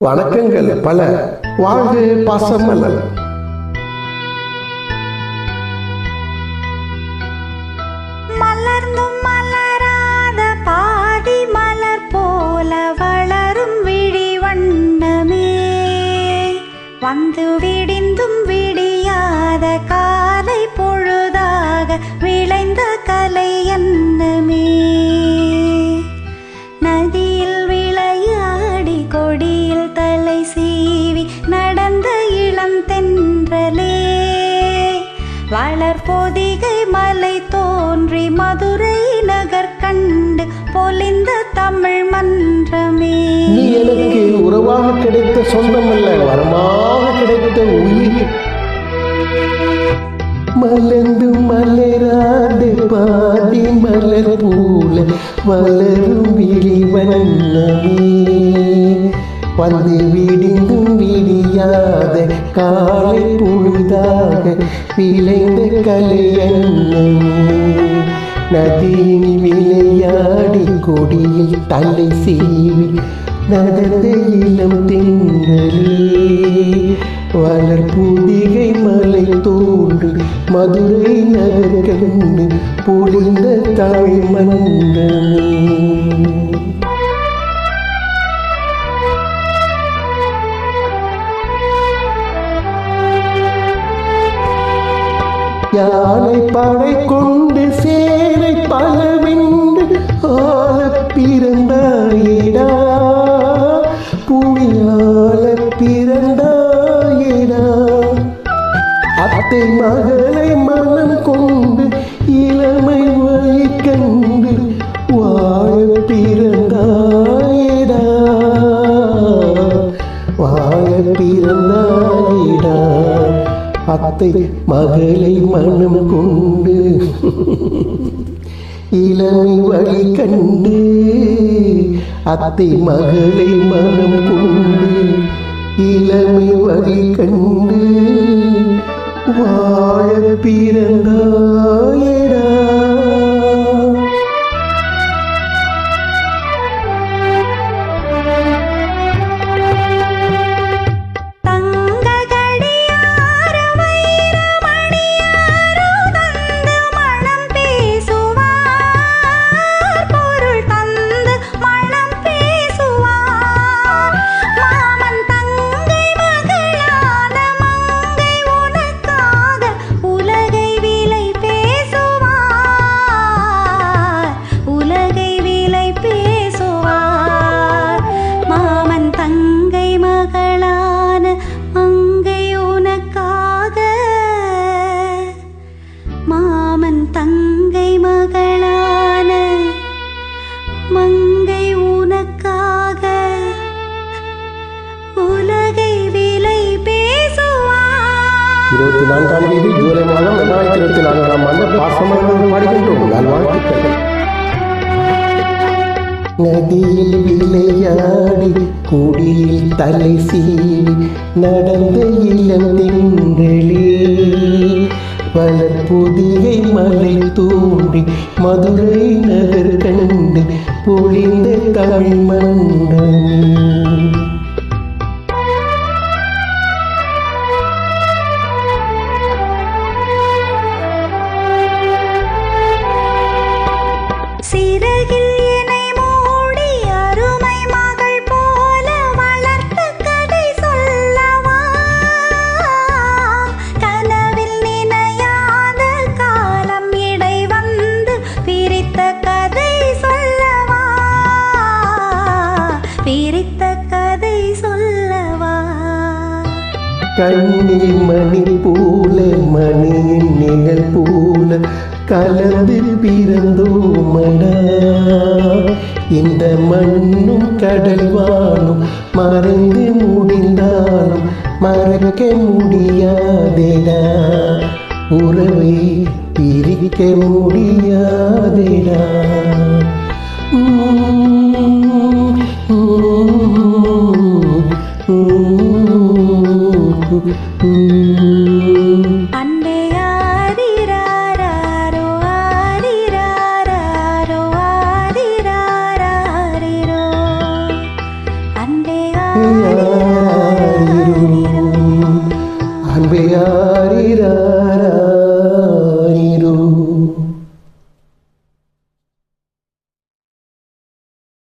வணக்கங்கள் பல. வாழ்க பாசமலர். மலர்ந்தும் மலராத பாதி மலர் போல வளரும் விழி வண்ணமே, வந்து விடிந்தும் விடியாத காலை பொழுதாக விளைந்த கலை எண்ணமே. நதியில் விளையாடி கொடியில் தலை சீவி நடந்த இளம் தென்றலே, வளர் பொதிகை மலை தோன்றி மதுரை நகர் கண்டு பொலிந்த தமிழ் மன்றமே. நீ எனக்கு உறவாக கிடைத்த சொந்தமல்ல, வரமாக கிடைத்த உயிர். மலர்ந்து மலராது பாதி மலர் போல வளரும் விழி வண்ணமே, வந்து விடிந்தும் விடியாத காலை பொழுதாக விளைந்த கலை எண்ணமே. நதியில் விளையாடி கொடியில் தலை சீவி நடந்த இளம் தென்றலே, வளர் புதிகை மலை தோன்றி மதுரை நகர் கண்டு பொழிந்த தமிழ் மன்றமே. யானை படை கொண்டு சேனை பலவென்று ஆள பிறந்தாயிடா, புவியாள பிறந்தாயிடா. அத்தை மகளை மனம் கொண்டு இளமை வழி கண்டு வாழ பிறந்தாயிடா, வாழ பிறந்தாயிடா. அத்தை மகளை மனம் கொண்டு இளமை வழி கண்டு, அத்தை மகளை மனம் கொண்டு இளமை வழி கண்டு வாழ பிறந்தாயடா. தங்கை மகளான மங்கை உனக்காக உலகை விலை பேசுவார். 24ஆம் தேதி ஜூலை மாதம் 2024ஆம் ஆண்டு பாசமலர் பாடுகின்றோம். நல்வாழ்த்துக்கள். நதியில் விளையாடி கொடியில் தலை சீவி நடந்த இளம் தென்றலே, வளர் புதிகை மலை தோன்றி மதுரை நகர் கண்டு பொழிந்த தமிழ் மன்றமே. சிறகில் இணை மூடி அருமை மகள் போல வளர்த்த கதை சொல்லவா, கனவில் நினையாத காலம் இடை வந்து பிரித்த கதை சொல்லவா, பிரித்த கதை சொல்லவா. கண்ணில் மணி போல மணியின் நிழல் போல கலந்து பிறந்தோமடா, இந்த மண்ணும் கடல் வானும் மறைந்து முடிந்தாலும் மறக்க முடியாதேடா, உறவை பிரிக்க முடியாதேடா.